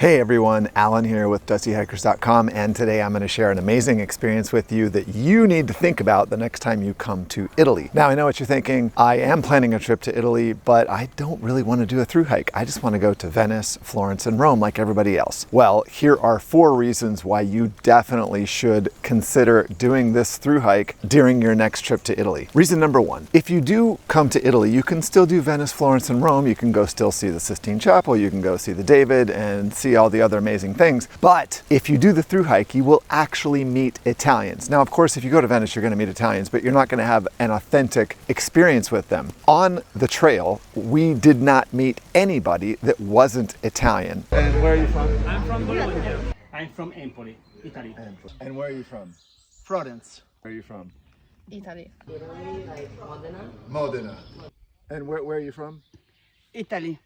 Hey everyone, Alan here with DustyHikers.com, and today I'm going to share an amazing experience with you that you need to think about the next time you come to Italy. Now I know what you're thinking, I am planning a trip to Italy, but I don't really want to do a through hike. I just want to go to Venice, Florence, and Rome like everybody else. Well, here are 4 reasons why you definitely should consider doing this through hike during your next trip to Italy. Reason number 1, if you do come to Italy, you can still do Venice, Florence, and Rome. You can go still see the Sistine Chapel, you can go see the David and see all the other amazing things. But if you do the through hike, you will actually meet Italians. Now, of course, if you go to Venice, you're going to meet Italians, but you're not going to have an authentic experience with them. On the trail, we did not meet anybody that wasn't Italian. And where are you from? I'm from Bologna. I'm from Empoli, Italy. And where are you from? Florence. Where are you from? Italy. Modena. And where are you from? Italy.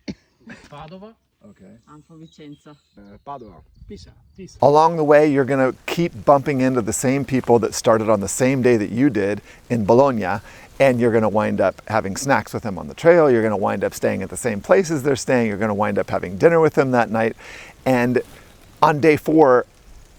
Padova. Okay. I'm from Vicenza. Padua. Pisa. Pisa. Along the way, you're going to keep bumping into the same people that started on the same day that you did in Bologna, and you're going to wind up having snacks with them on the trail. You're going to wind up staying at the same places they're staying. You're going to wind up having dinner with them that night. And on day 4,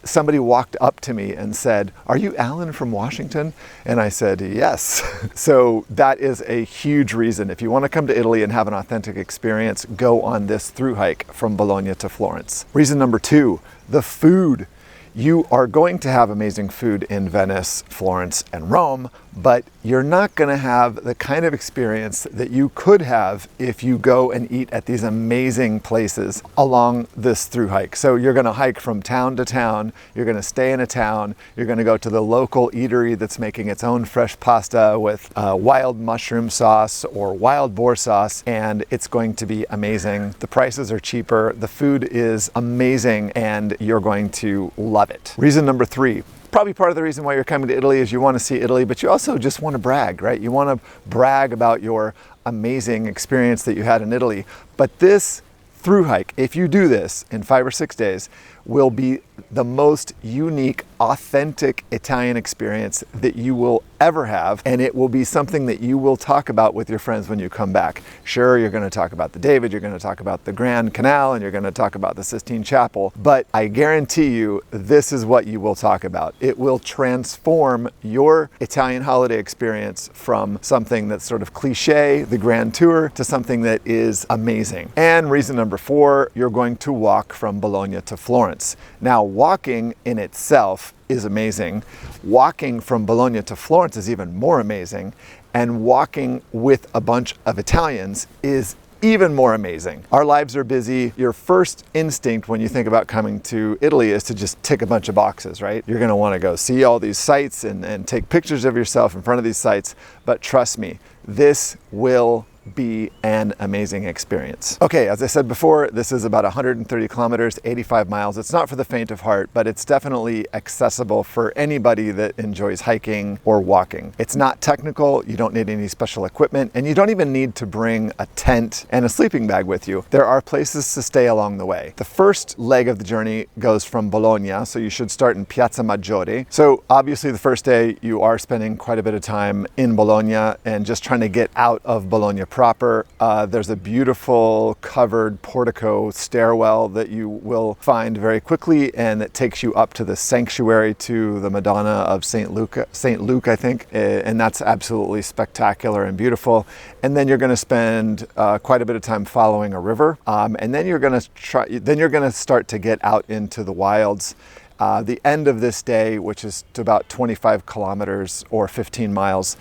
somebody walked up to me and said, "Are you Alan from Washington?" And I said, "Yes." So that is a huge reason. If you want to come to Italy and have an authentic experience, go on this through hike from Bologna to Florence. Reason number 2, the food. You are going to have amazing food in Venice, Florence, and Rome, but you're not going to have the kind of experience that you could have if you go and eat at these amazing places along this through hike. So you're going to hike from town to town, you're going to stay in a town, you're going to go to the local eatery that's making its own fresh pasta with wild mushroom sauce or wild boar sauce, and it's going to be amazing. The prices are cheaper, the food is amazing, and you're going to love it. Reason number 3, probably part of the reason why you're coming to Italy is you want to see Italy, but you also just want to brag, right? You want to brag about your amazing experience that you had in Italy. But this through hike, if you do this in 5 or 6 days, will be the most unique, authentic Italian experience that you will ever have, and it will be something that you will talk about with your friends when you come back. Sure, you're going to talk about the David, you're going to talk about the Grand Canal, and you're going to talk about the Sistine Chapel, but I guarantee you this is what you will talk about. It will transform your Italian holiday experience from something that's sort of cliche, the Grand Tour, to something that is amazing. And reason number 4, you're going to walk from Bologna to Florence. Now, walking in itself is amazing. Walking from Bologna to Florence is even more amazing. And walking with a bunch of Italians is even more amazing. Our lives are busy. Your first instinct when you think about coming to Italy is to just tick a bunch of boxes, right? You're going to want to go see all these sites and take pictures of yourself in front of these sites. But trust me, this will be an amazing experience. Okay, as I said before, this is about 130 kilometers, 85 miles. It's not for the faint of heart, but it's definitely accessible for anybody that enjoys hiking or walking. It's not technical, you don't need any special equipment, and you don't even need to bring a tent and a sleeping bag with you. There are places to stay along the way. The first leg of the journey goes from Bologna, so you should start in Piazza Maggiore. So obviously the first day you are spending quite a bit of time in Bologna and just trying to get out of Bologna proper. There's a beautiful covered portico stairwell that you will find very quickly, and that takes you up to the sanctuary to the Madonna of St. Luke, I think, and that's absolutely spectacular and beautiful. And then you're going to spend quite a bit of time following a river, and then you're going to start to get out into the wilds. The end of this day, which is to about 25 kilometers or 15 miles,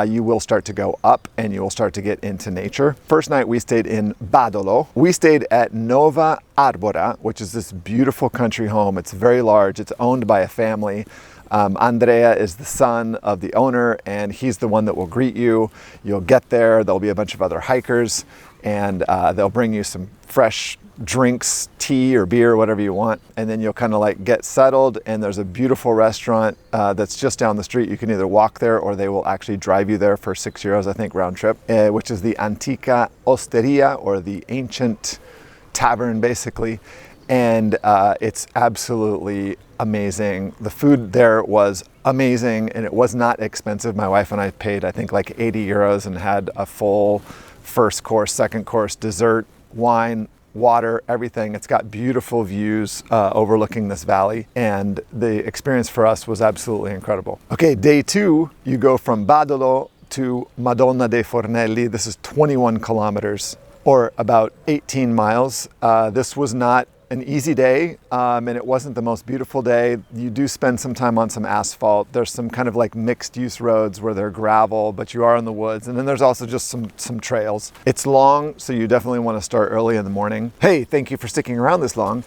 you will start to go up and you will start to get into nature. First night we stayed in Badolo. We stayed at Nova Arbora, which is this beautiful country home. It's very large. It's owned by a family. Andrea is the son of the owner, and he's the one that will greet you. You'll get there, there'll be a bunch of other hikers, and they'll bring you some fresh drinks, tea or beer, whatever you want, and then you'll kind of like get settled, and there's a beautiful restaurant that's just down the street. You can either walk there or they will actually drive you there for €6, I think, round trip, which is the Antica Osteria, or the ancient tavern basically. And it's absolutely amazing. The food there was amazing, and it was not expensive. My wife and I paid, I think, like €80 and had a full first course, second course, dessert, wine, water, everything. It's got beautiful views overlooking this valley, and the experience for us was absolutely incredible. Okay, day 2, you go from Badolo to Madonna dei Fornelli. This is 21 kilometers or about 18 miles. This was not an easy day, and it wasn't the most beautiful day. You do spend some time on some asphalt. There's some kind of like mixed use roads where they're gravel, but you are in the woods. And then there's also just some trails. It's long, so you definitely want to start early in the morning. Hey, thank you for sticking around this long.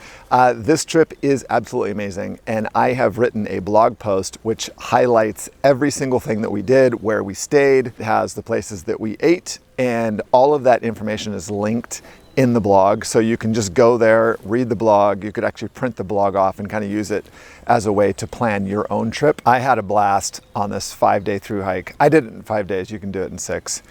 This trip is absolutely amazing. And I have written a blog post which highlights every single thing that we did, where we stayed. It has the places that we ate, and all of that information is linked in the blog, so you can just go there, read the blog. You could actually print the blog off and kind of use it as a way to plan your own trip. I had a blast on this 5-day through hike. I did it in 5 days. You can do it in 6.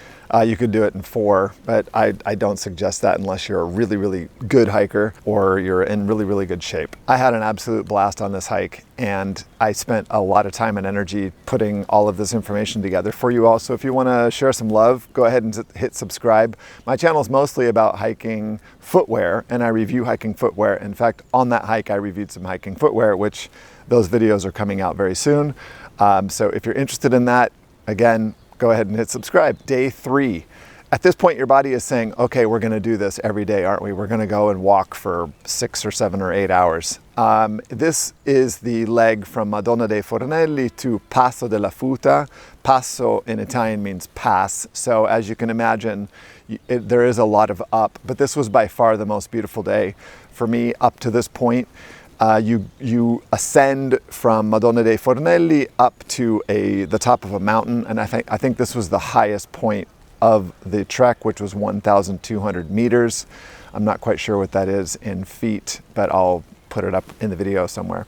You could do it in 4, but I don't suggest that unless you're a really, really good hiker or you're in really, really good shape. I had an absolute blast on this hike, and I spent a lot of time and energy putting all of this information together for you all. So if you want to share some love, go ahead and hit subscribe. My channel is mostly about hiking footwear, and I review hiking footwear. In fact, on that hike, I reviewed some hiking footwear, which those videos are coming out very soon. So if you're interested in that, again, go ahead and hit subscribe. Day 3. At this point, your body is saying, okay, we're going to do this every day, aren't we? We're going to go and walk for 6 or 7 or 8 hours. This is the leg from Madonna dei Fornelli to Passo della Futa. Passo in Italian means pass. So as you can imagine, there is a lot of up, but this was by far the most beautiful day for me up to this point. You ascend from Madonna dei Fornelli up to the top of a mountain, and I think this was the highest point of the trek, which was 1,200 meters. I'm not quite sure what that is in feet, but I'll put it up in the video somewhere.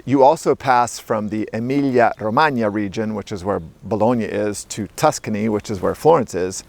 You also pass from the Emilia-Romagna region, which is where Bologna is, to Tuscany, which is where Florence is.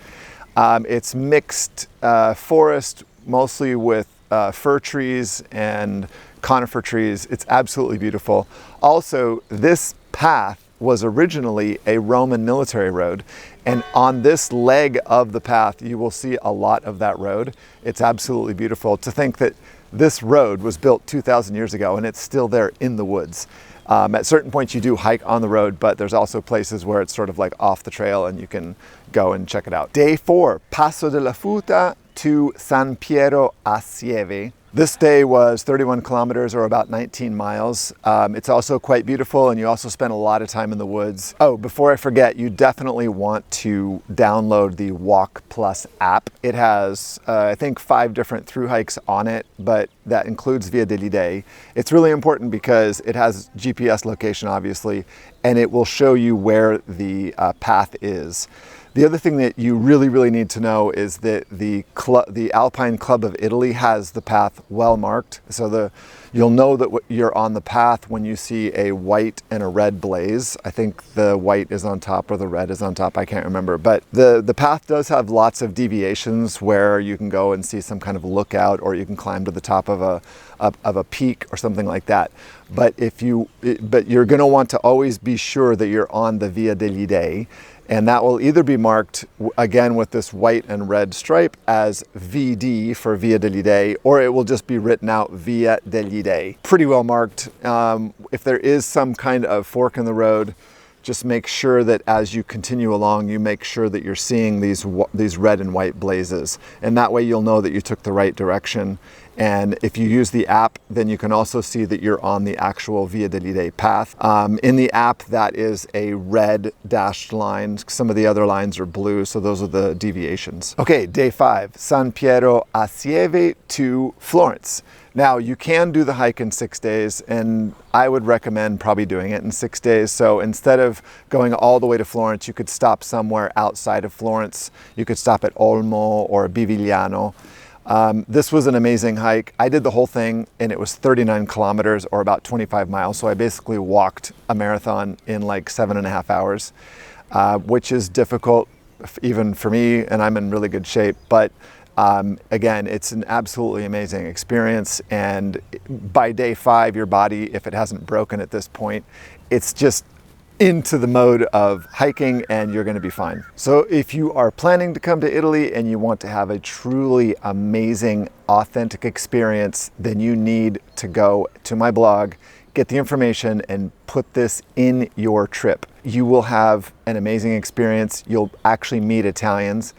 It's mixed forest, mostly with fir trees and conifer trees. It's absolutely beautiful. Also, this path was originally a Roman military road, and on this leg of the path you will see a lot of that road. It's absolutely beautiful to think that this road was built 2,000 years ago and it's still there in the woods. At certain points you do hike on the road, but there's also places where it's sort of like off the trail and you can go and check it out. Day 4, Passo della Futa to San Piero a Sieve. This day was 31 kilometers or about 19 miles. It's also quite beautiful, and you also spend a lot of time in the woods. Oh, before I forget, you definitely want to download the Walk Plus app. It has, I think, 5 different through hikes on it, but that includes Via degli. It's really important because it has GPS location, obviously, and it will show you where the path is. The other thing that you really need to know is that the Alpine Club of Italy has the path well marked. So you'll know that you're on the path when you see a white and a red blaze. I think the white is on top or the red is on top, I can't remember. But the path does have lots of deviations where you can go and see some kind of lookout, or you can climb to the top of a peak or something like that. But you're going to want to always be sure that you're on the Via degli, and that will either be marked again with this white and red stripe as VD for Via degli, or it will just be written out Via degli. Pretty well marked. If there is some kind of fork in the road, just make sure that as you continue along, you make sure that you're seeing these red and white blazes, and that way you'll know that you took the right direction. And if you use the app, then you can also see that you're on the actual Via degli path. In the app, that is a red dashed line. Some of the other lines are blue, so those are the deviations. Okay, day 5, San Piero a Sieve to Florence. Now, you can do the hike in 6 days, and I would recommend probably doing it in 6 days. So instead of going all the way to Florence, you could stop somewhere outside of Florence. You could stop at Olmo or Bivigliano. This was an amazing hike. I did the whole thing, and it was 39 kilometers or about 25 miles. So I basically walked a marathon in like 7.5 hours, which is difficult even for me, and I'm in really good shape. But again, it's an absolutely amazing experience. And by day 5, your body, if it hasn't broken at this point, it's just into the mode of hiking and you're going to be fine. So if you are planning to come to Italy and you want to have a truly amazing, authentic experience, then you need to go to my blog, get the information, and put this in your trip. You will have an amazing experience. You'll actually meet Italians.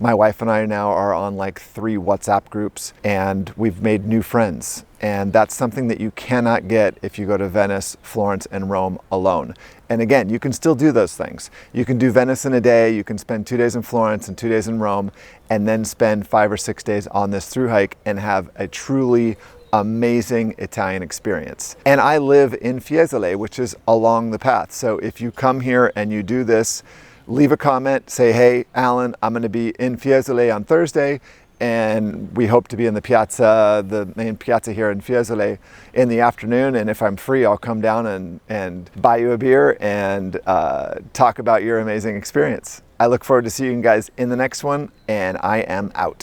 My wife and I now are on like 3 WhatsApp groups and we've made new friends. And that's something that you cannot get if you go to Venice, Florence, and Rome alone. And again, you can still do those things. You can do Venice in a day, you can spend 2 days in Florence and 2 days in Rome, and then spend 5 or 6 days on this through hike and have a truly amazing Italian experience. And I live in Fiesole, which is along the path. So if you come here and you do this, leave a comment, say, hey, Alan, I'm going to be in Fiesole on Thursday, and we hope to be in the piazza, the main piazza here in Fiesole, in the afternoon. And if I'm free, I'll come down and buy you a beer and talk about your amazing experience. I look forward to seeing you guys in the next one, and I am out.